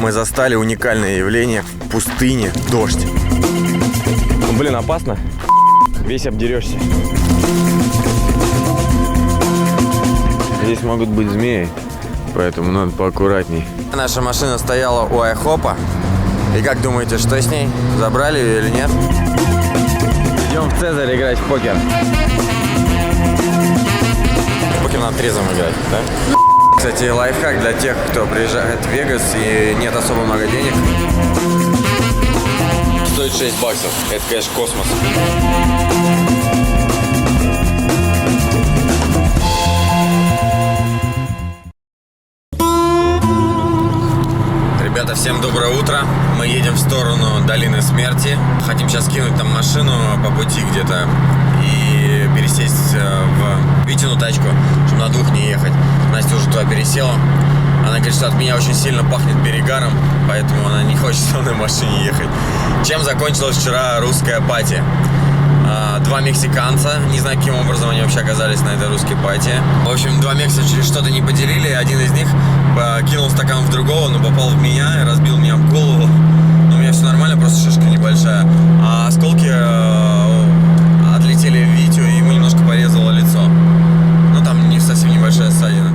мы застали уникальное явление в пустыне – дождь. Блин, опасно. Весь обдерешься. Здесь могут быть змеи, поэтому надо поаккуратней. Наша машина стояла у Айхопа. И как думаете, что с ней? Забрали ее или нет? Идем в Цезарь играть в покер. В покер надо трезвым играть, да? Кстати, лайфхак для тех, кто приезжает в Вегас и нет особо много денег. Стоит $6. Это, конечно, космос. Ребята, всем доброе утро. Мы едем в сторону Долины Смерти. Хотим сейчас кинуть там машину по пути где-то и пересесть в Витину тачку, чтобы на двух не ехать. Настя уже туда пересела. Она говорит, что от меня очень сильно пахнет перегаром, поэтому она не хочет со мной в машине ехать. Чем закончилась вчера русская пати? Два мексиканца, не знаю, каким образом они вообще оказались на этой русской пати. В общем, два мексика что-то не поделили, один из них кинул стакан в другого, но попал в меня и разбил меня в голову. Но у меня все нормально, просто шишка небольшая. А осколки отлетели в Витю, и ему немножко порезало лицо. Ну, там не совсем небольшая ссадина.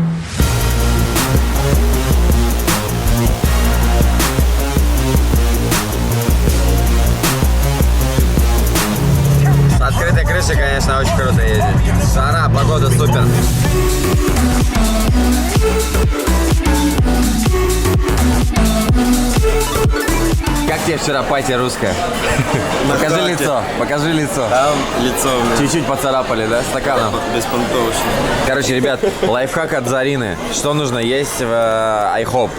С открытой крышей, конечно, очень круто ездить. Жара, погода супер. Как тебе вчера пати русская? Покажи лицо, покажи лицо. Там лицо у меня. Чуть-чуть поцарапали, да, стаканом? Беспонтовочно. Короче, ребят, лайфхак от Зарины. Что нужно есть в Айхоп?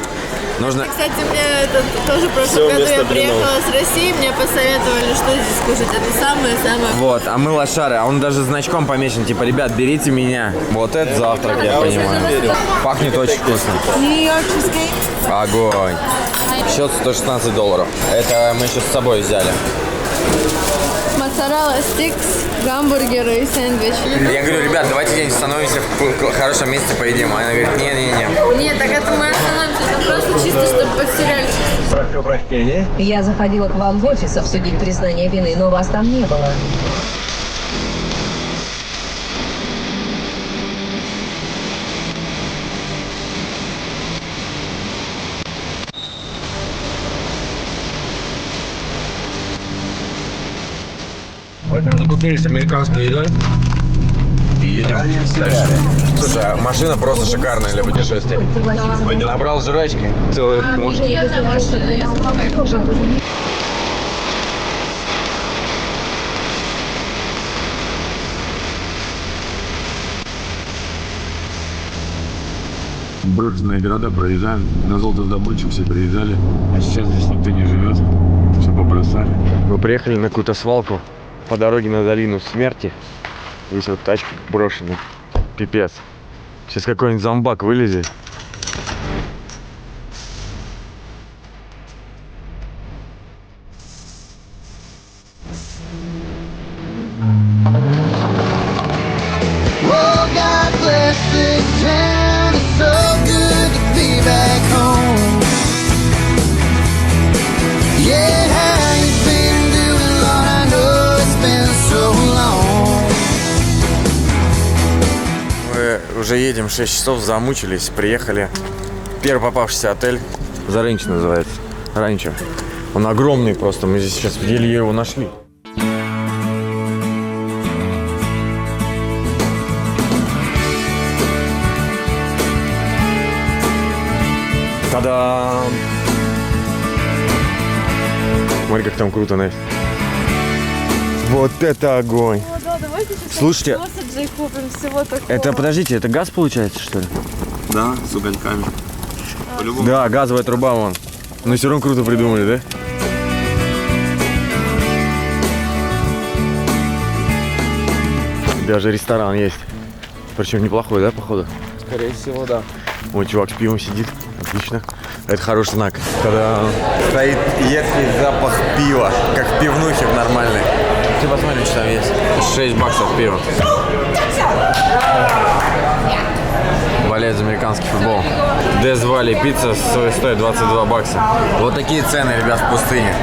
Нужно... Кстати, мне это тоже в прошлом году я приехала с России, мне посоветовали, что здесь кушать. Это самое-самое. Вот, а мы лошары, а он даже значком помечен, типа, ребят, берите меня. Вот это завтрак, я понимаю. Пахнет очень вкусно. Огонь. Счет $116. Это мы еще с собой взяли. Моцарелла стикс, гамбургеры и сэндвич. Я говорю, ребят, давайте где-нибудь становимся в хорошем месте поедим. А она говорит, не-не-не. Нет, так это мы остановимся, это просто чисто, чтобы под сериальчик. Прошу прощения. Я заходила к вам в офис обсудить признание вины, но вас там не было. Вот мы закупились американской едой и едем дальше. Слушай, а машина просто шикарная для путешествия. Набрал жрачки, целый пункт. Брошенные города проезжаем, на золотодобычу все приезжали, а сейчас здесь никто не живет, все побросали. Мы приехали на какую-то свалку по дороге на Долину Смерти. Здесь вот тачка брошена. Пипец. Сейчас какой-нибудь зомбак вылезет. Уже едем 6 часов, замучились, приехали. Первый попавшийся отель, Зарынч называется, Ранчо. Он огромный просто, мы здесь сейчас еле его нашли. Та-дам! Смотри, как там круто, Настя. Вот это огонь! Слушайте, это, подождите, это газ получается, что ли? Да, с угольками. По-любому. Да, газовая труба вон. Но все равно круто придумали, да? Даже ресторан есть. Причем неплохой, да, походу? Скорее всего, да. Вот чувак с пивом сидит. Отлично. Это хороший знак. Когда стоит едкий запах пива, как в пивнухе в нормальной. Ты посмотри, что там есть. $6 пива. Болеет за американский футбол. Death Valley пицца стоит 22 бакса. Вот такие цены, ребят, в пустыне.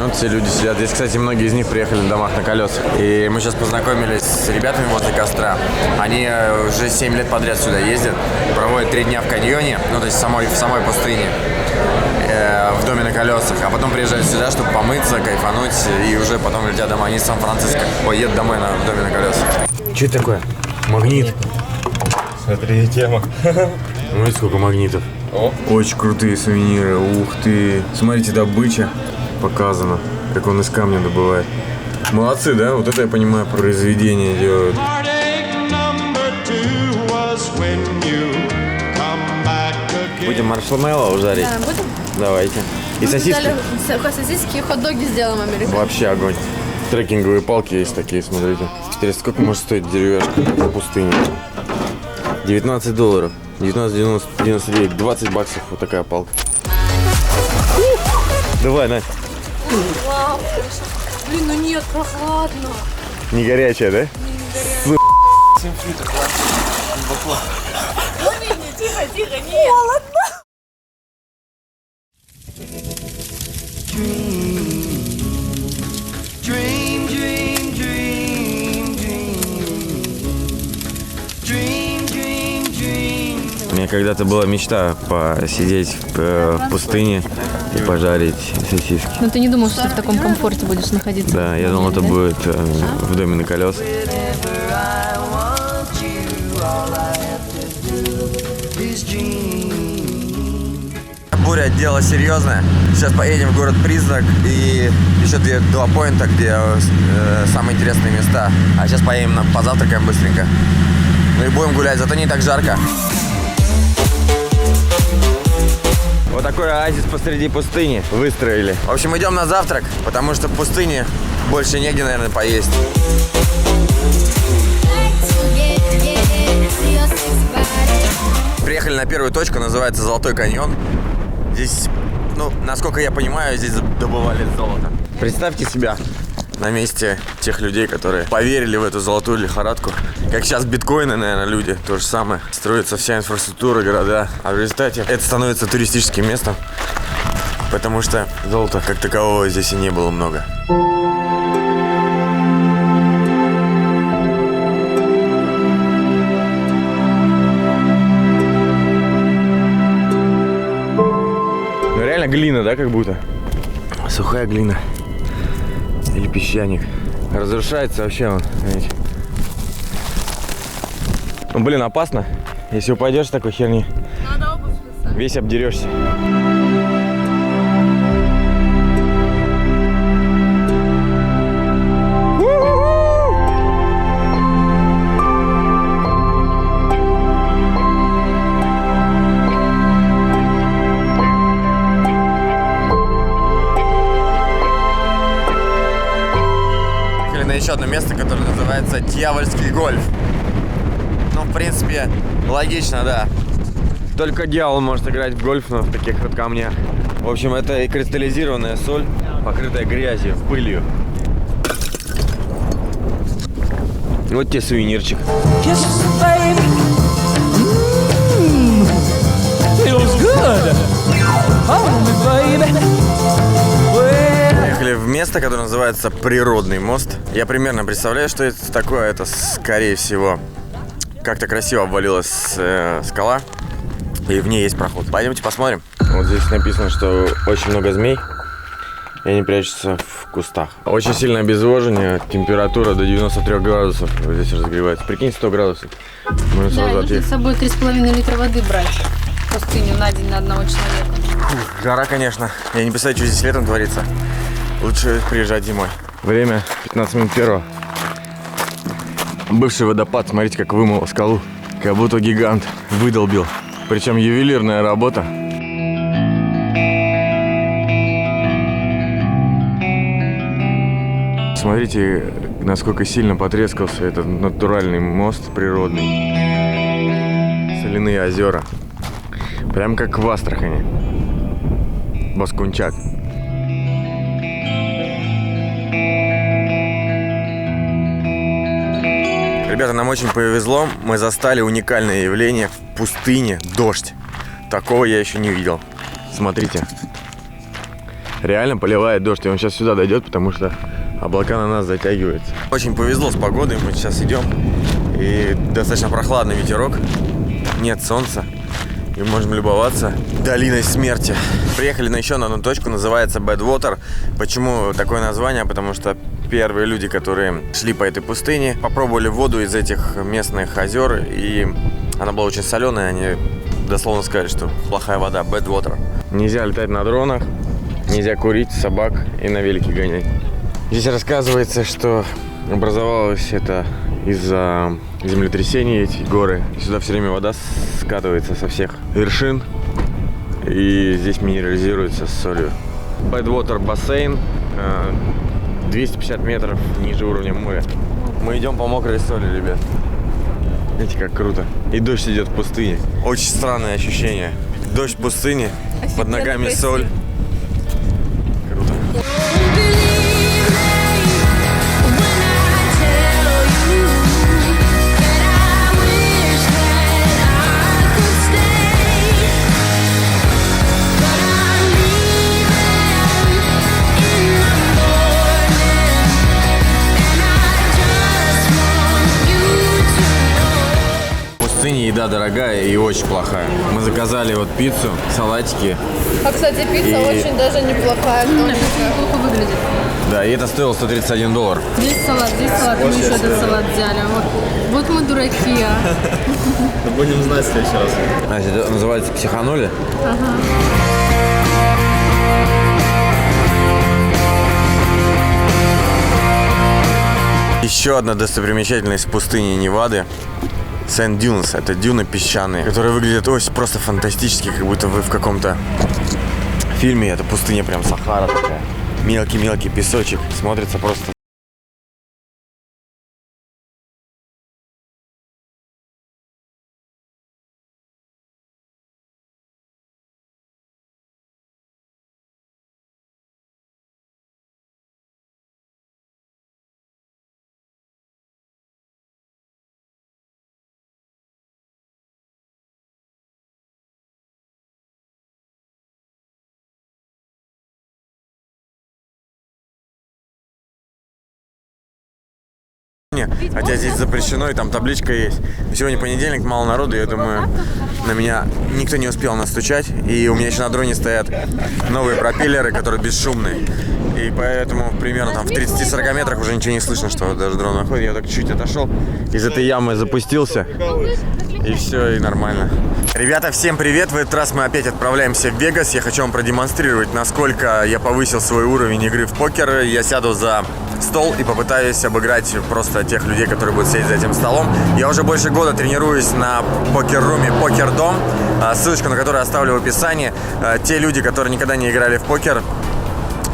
Вот все люди сидят. Здесь, кстати, многие из них приехали на домах на колесах. И мы сейчас познакомились с ребятами возле костра. Они уже 7 лет подряд сюда ездят. Проводят 3 дня в каньоне, ну то есть в самой пустыне. В доме на колесах, а потом приезжают сюда, чтобы помыться, кайфануть, и уже потом летят домой. Они из Сан-Франциско. Ой, едут домой в доме на колесах. Что это такое? Магнит. Смотри, тема. Ну и сколько магнитов. О. Очень крутые сувениры. Ух ты. Смотрите, добыча показана, как он из камня добывает. Молодцы, да? Вот это, я понимаю, произведение делают. Будем маршмеллоу жарить? Да, будем? Давайте. И сосиски? Сосиски и хот-доги сделаем американские. Вообще огонь. Трекинговые палки есть такие, смотрите. Интересно, сколько может стоить деревяшка в пустыне? $19. 19,99. 20 баксов вот такая палка. Давай, Надь. Вау, блин, ну нет, прохладно. Не горячая, да? Ну не, тихо, тихо, нет. Холодно. У меня когда-то была мечта посидеть в пустыне и пожарить сосиски. Но ты не думал, что ты в таком комфорте будешь находиться? Да, я думал, это будет в доме на колесах. Буря, дело серьезное. Сейчас поедем в город Признак и еще два поинта, где самые интересные места. А сейчас поедем, позавтракаем быстренько. Ну и будем гулять, зато не так жарко. Вот такой оазис посреди пустыни выстроили. В общем, идем на завтрак, потому что в пустыне больше негде, наверное, поесть. Приехали на первую точку, называется Золотой каньон. Здесь, ну, насколько я понимаю, здесь добывали золото. Представьте себя на месте тех людей, которые поверили в эту золотую лихорадку. Как сейчас биткоины, наверное, люди. То же самое. Строится вся инфраструктура, города. А в результате это становится туристическим местом. Потому что золота как такового здесь и не было много. Ну реально глина, да, как будто? Сухая глина. Или песчаник. Разрушается вообще он, видите. Ну, блин, опасно. Если упадешь с такой херни, Надо обувь писать. весь обдерешься. На еще одно место, которое называется Дьявольский гольф. Ну, в принципе, логично, да. Только дьявол может играть в гольф, но в таких вот камнях. В общем, это и кристаллизированная соль, покрытая грязью, пылью. Вот тебе сувенирчик. Приехали в место, которое называется Природный мост. Я примерно представляю, что это такое. Это, скорее всего, как-то красиво обвалилась скала, и в ней есть проход. Пойдемте посмотрим. Вот здесь написано, что очень много змей, и они прячутся в кустах. Очень сильное обезвоживание, температура до 93 градусов здесь разогревается. Прикинь, 100 градусов. Можно Да, сразу нужно отъехать. с собой 3,5 литра воды брать в пустыню на день на одного человека. Жара, конечно. Я не представляю, что здесь летом творится. Лучше приезжать зимой. Время 15 минут первого. Бывший водопад, смотрите, как вымыл скалу. Как будто гигант выдолбил. Причем ювелирная работа. Смотрите, насколько сильно потрескался этот натуральный мост природный. Соляные озера. Прям как в Астрахани. Баскунчак. Ребята, нам очень повезло. Мы застали уникальное явление в пустыне – дождь. такого я еще не видел. Смотрите. Реально поливает дождь, и он сейчас сюда дойдет, потому что облака на нас затягиваются. Очень повезло с погодой, мы сейчас идем, и достаточно прохладный ветерок, нет солнца, и можем любоваться долиной смерти. Приехали на еще одну точку, называется Badwater. Почему такое название? Потому что первые люди, которые шли по этой пустыне, попробовали воду из этих местных озер, и она была очень соленая, они дословно сказали, что плохая вода, bad water. Нельзя летать на дронах, нельзя курить, собак и на велике гонять. Здесь рассказывается, что образовалось это из-за землетрясений, эти горы. Сюда все время вода скатывается со всех вершин, и здесь минерализируется с солью. Badwater бассейн, 250 метров ниже уровня моря. Мы идем по мокрой соли, ребят. Видите, как круто. И дождь идет в пустыне. Очень странное ощущение. Дождь в пустыне, под ногами соль. Круто. В пустыне еда дорогая и очень плохая. Мы заказали вот пиццу, салатики. А, кстати, пицца очень даже неплохая. Неплохо выглядит. Да, и это стоило $131. Здесь салат, мы еще этот салат взяли. Вот мы дураки, а. Будем знать в следующий раз. Значит, это называется психанули. Еще одна достопримечательность пустыни Невады. Sand Dunes, это дюны песчаные, которые выглядят просто фантастически, как будто вы в каком-то фильме. Это пустыня прям Сахара такая. Мелкий-мелкий песочек, смотрится просто. Хотя здесь запрещено, и там табличка есть. Сегодня понедельник, мало народу, я думаю, на меня никто не успел настучать. И у меня еще на дроне стоят новые пропеллеры, которые бесшумные. И поэтому примерно там в 30-40 метрах уже ничего не слышно, что даже дрон находит. Я так чуть-чуть отошел, из этой ямы запустился, и все, и нормально. Ребята, всем привет! В этот раз мы опять отправляемся в Вегас. Я хочу вам продемонстрировать, насколько я повысил свой уровень игры в покер. Я сяду за стол и попытаюсь обыграть просто тех людей, которые будут сидеть за этим столом. Я уже больше года тренируюсь на покер-руме Покердом, ссылочку на которую оставлю в описании. Те люди, которые никогда не играли в покер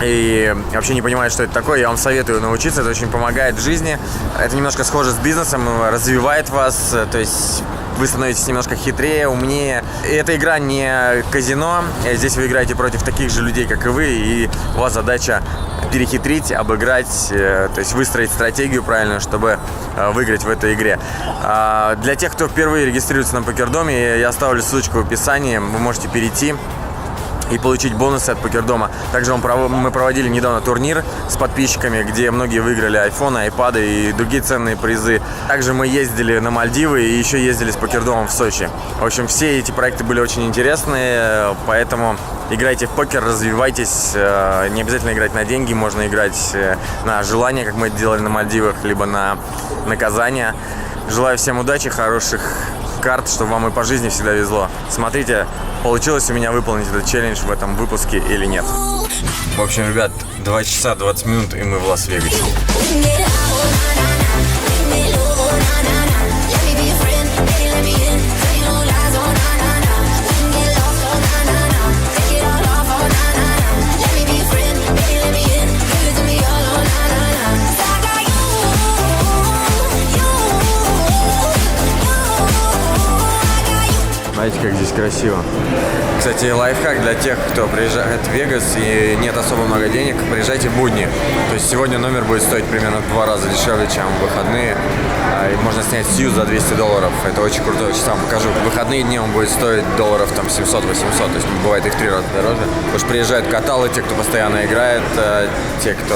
и вообще не понимают, что это такое, я вам советую научиться. Это очень помогает в жизни. Это немножко схоже с бизнесом, развивает вас, то есть вы становитесь немножко хитрее, умнее. И эта игра не казино. Здесь вы играете против таких же людей, как и вы, и у вас задача перехитрить, обыграть, то есть выстроить стратегию правильную, чтобы выиграть в этой игре. Для тех, кто впервые регистрируется на Покердоме, я оставлю ссылочку в описании, вы можете перейти и получить бонусы от Покердома. Также мы проводили недавно турнир с подписчиками, где многие выиграли айфоны, айпады и другие ценные призы. Также мы ездили на Мальдивы и еще ездили с Покердомом в Сочи. В общем, все эти проекты были очень интересные, поэтому играйте в покер, развивайтесь. Не обязательно играть на деньги, можно играть на желание, как мы это делали на Мальдивах, либо на наказание. Желаю всем удачи, хороших карт, чтобы вам и по жизни всегда везло. Смотрите, получилось у меня выполнить этот челлендж в этом выпуске или нет. В общем, ребят, 2 часа 20 минут, и мы в Лас-Вегасе. Смотрите, как здесь красиво. Кстати, лайфхак для тех, кто приезжает в Вегас и нет особо много денег, приезжайте в будни. То есть сегодня номер будет стоить примерно в 2 раза дешевле, чем в выходные. И можно снять Сью за $200. Это очень круто, очень сам покажу. В выходные дни он будет стоить долларов там 700-800, то есть бывает и в 3 раза дороже. Потому что приезжают каталы, те, кто постоянно играет, те, кто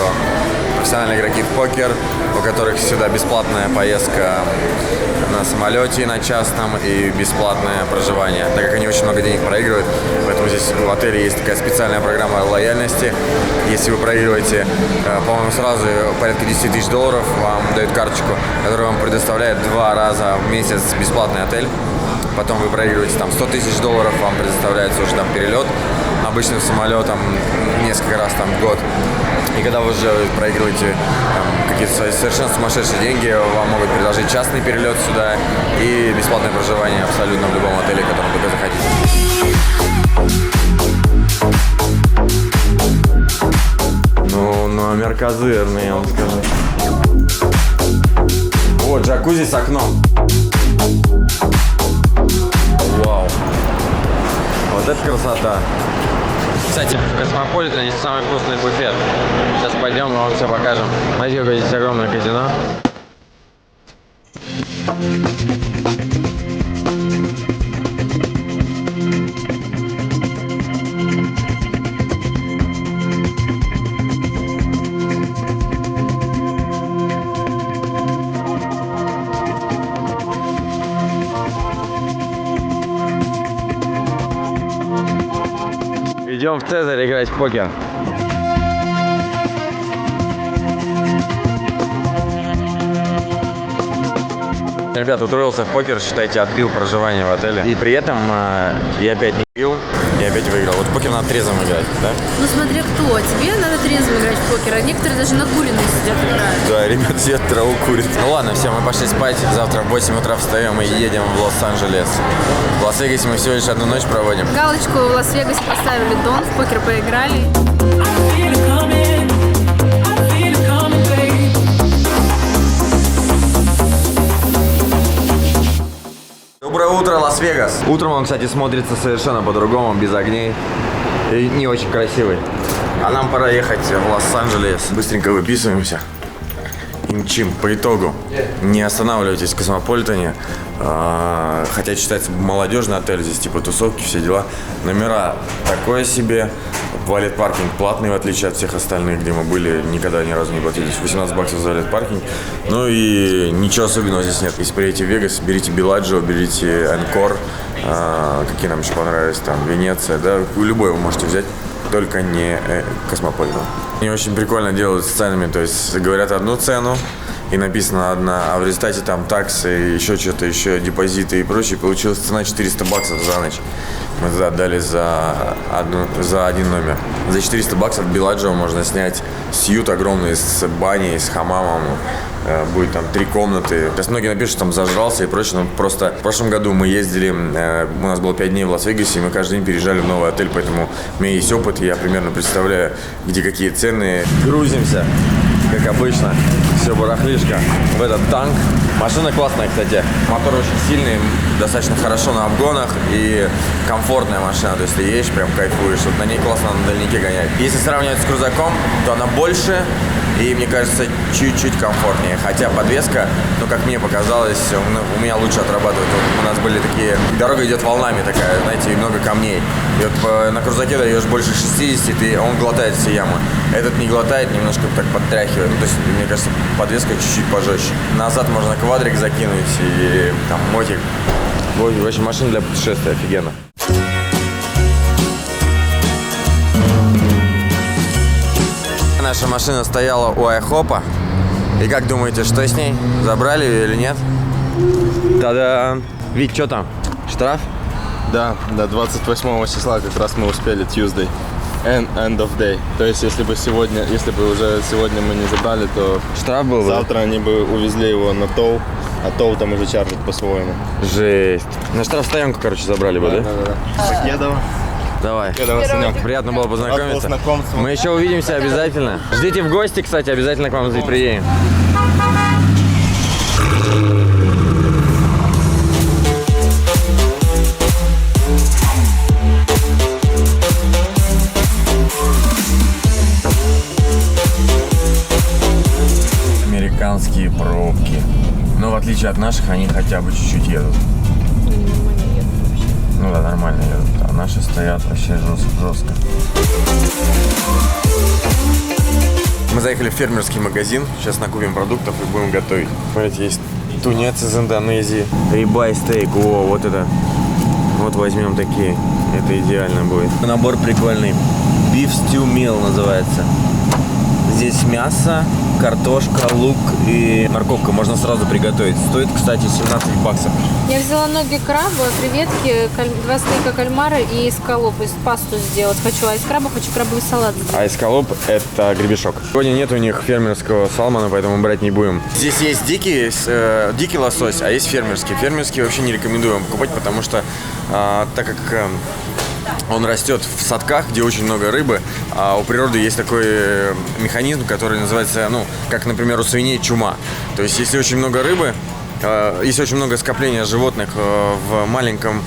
профессиональные игроки в покер, у которых сюда бесплатная поездка на самолете на частном и бесплатное проживание, так как они очень много денег проигрывают. Поэтому здесь в отеле есть такая специальная программа лояльности. Если вы проигрываете, по-моему, сразу порядка $10 тысяч, вам дают карточку, которая вам предоставляет 2 раза в месяц бесплатный отель. Потом вы проигрываете там $100 тысяч, вам предоставляется уже там перелет обычным самолетом несколько раз там в год. И когда вы уже проигрываете какие-то свои совершенно сумасшедшие деньги, вам могут предложить частный перелет сюда и бесплатное проживание абсолютно в любом отеле, в котором только захотите. Ну, номер козырный, я вам скажу. Вот, джакузи с окном. Вау. Вот это красота. Кстати, в Космополитене есть самый вкусный буфет. Сейчас пойдем, мы вам все покажем. Смотрите, какое здесь огромное казино. Идем в Цезарь играть в покер. Ребят, устроился в покер, считайте, отбил проживание в отеле. И при этом я опять не пил, я опять выиграл. Вот в покер надо трезвым играть, да? Ну смотри, кто. Тебе надо трезво играть в покер, а некоторые даже накуренные сидят играют. Да, ребят сидят, траву курят. Ну ладно, все, мы пошли спать. Завтра в 8 утра встаем и едем в Лос-Анджелес. В Лас-Вегасе мы всего лишь одну ночь проводим. Галочку в Лас-Вегасе поставили Дон, в покер поиграли. Доброе утро, Лас-Вегас. Утром он, кстати, смотрится совершенно по-другому, без огней. И не очень красивый. А нам пора ехать в Лос-Анджелес. Быстренько выписываемся. И мчим. По итогу, не останавливайтесь в Космополитене. Хотя считается молодежный отель, здесь типа тусовки, все дела. Номера такое себе. Валет паркинг платный, в отличие от всех остальных, где мы были, никогда ни разу не платили. $18 за валет паркинг. Ну и ничего особенного здесь нет. Если приедете в Вегас, берите Белладжио, берите Анкор. Какие нам еще понравились, там, Венеция, да, любой вы можете взять, только не Космополитен. Они очень прикольно делают с ценами, то есть говорят одну цену, и написано одна, а в результате там таксы, еще что-то, еще депозиты и прочее. Получилась цена $400 за ночь. Мы отдали за один номер. За $400 в Белладжио можно снять сьют огромный с баней, с хамамом. Будет там 3 комнаты. Сейчас многие напишут, что там зажрался и прочее, но просто в прошлом году мы ездили, у нас было 5 дней в Лас-Вегасе, и мы каждый день переезжали в новый отель, поэтому у меня есть опыт, и я примерно представляю, где какие цены. Грузимся, как обычно, все барахлишко в этот танк. Машина классная, кстати. Мотор очень сильный, достаточно хорошо на обгонах и комфортная машина. То есть ты едешь, прям кайфуешь. Вот на ней классно на дальнике гонять. Если сравнивать с крузаком, то она больше и, мне кажется, чуть-чуть комфортнее. Хотя подвеска, ну, как мне показалось, у меня лучше отрабатывает. Вот у нас были такие... Дорога идет волнами такая, знаете, и много камней. И вот на крузаке даешь больше 60, он глотает все ямы. Этот не глотает, немножко так подтряхивает. Ну, то есть, мне кажется, подвеска чуть-чуть пожестче. Назад можно квадрик закинуть и там мотик. В общем, машина для путешествия офигенно. Наша машина стояла у Айхопа. И как думаете, что с ней? Забрали ее или нет? Та-да! Вить, что там? Штраф? Да, до 28 числа как раз мы успели, Tuesday. End of day. То есть, если бы уже сегодня мы не забрали, то штраф был бы? Завтра они бы увезли его на ТОУ, а ТОУ там уже чаржит по-своему. Жесть. На штрафстоянку, короче, забрали бы, да? Да. Покедова. Давай. Санек. Приятно было познакомиться. Знакомство. Мы еще увидимся обязательно. Ждите в гости, кстати, обязательно к вам здесь приедем. отличие от наших, они хотя бы чуть-чуть едут. Они нормально едут вообще. Ну да, нормально едут. А наши стоят вообще жестко. Мы заехали в фермерский магазин. Сейчас накупим продуктов и будем готовить. Смотрите, есть тунец из Индонезии. Рибай стейк. О, вот это. Вот возьмем такие. Это идеально будет. Набор прикольный. Beef Stew Meal называется. Здесь мясо, картошка, лук и морковка. Можно сразу приготовить. Стоит, кстати, 17 баксов. Я взяла ноги краба, креветки, 2 стейка кальмара и эскалоп. И пасту сделать хочу. А из краба хочу крабовый салат сделать. А эскалоп – это гребешок. Сегодня нет у них фермерского салмона, поэтому брать не будем. Здесь есть дикий лосось, а есть фермерский. Фермерский вообще не рекомендую вам покупать, потому что так как он растет в садках, где очень много рыбы, а у природы есть такой механизм, который называется, ну, как, например, у свиней чума. То есть, если очень много рыбы, если очень много скопления животных в маленьком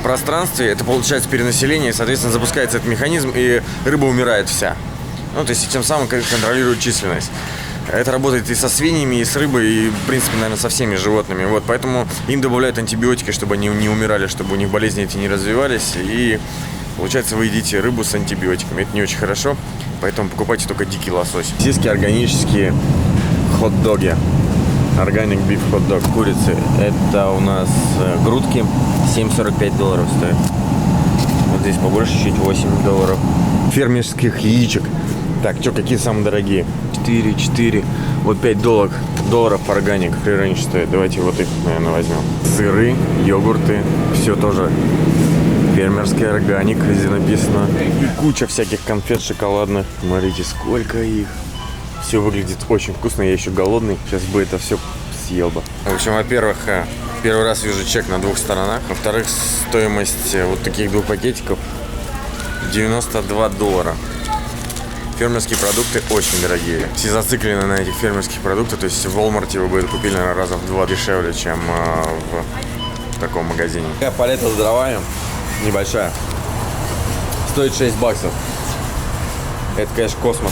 пространстве, это получается перенаселение, и, соответственно, запускается этот механизм, и рыба умирает вся. Ну, то есть, тем самым контролирует численность. Это работает и со свиньями, и с рыбой, и, в принципе, наверное, со всеми животными. Вот, поэтому им добавляют антибиотики, чтобы они не умирали, чтобы у них болезни эти не развивались. И, получается, вы едите рыбу с антибиотиками. Это не очень хорошо, поэтому покупайте только дикий лосось. Сиски органические хот-доги. Organic beef hot-dog курицы. Это у нас грудки. $7.45 стоят. Вот здесь побольше чуть $8. Фермерских яичек. Так, что, какие самые дорогие? 4. Вот $5 органик фри-рейндж стоит. Давайте вот их, наверное, возьмем. Сыры, йогурты. Все тоже фермерский органик, здесь написано. И куча всяких конфет шоколадных. Смотрите, сколько их. Все выглядит очень вкусно. Я еще голодный. Сейчас бы это все съел бы. В общем, во-первых, первый раз вижу чек на 2 сторонах. Во-вторых, стоимость вот таких 2 пакетиков $92. Фермерские продукты очень дорогие. Все зациклены на этих фермерских продуктах. То есть в Walmart вы бы это купили, наверное, раза в 2 дешевле, чем в таком магазине. Такая палета с дровами небольшая. Стоит $6. Это, конечно, космос.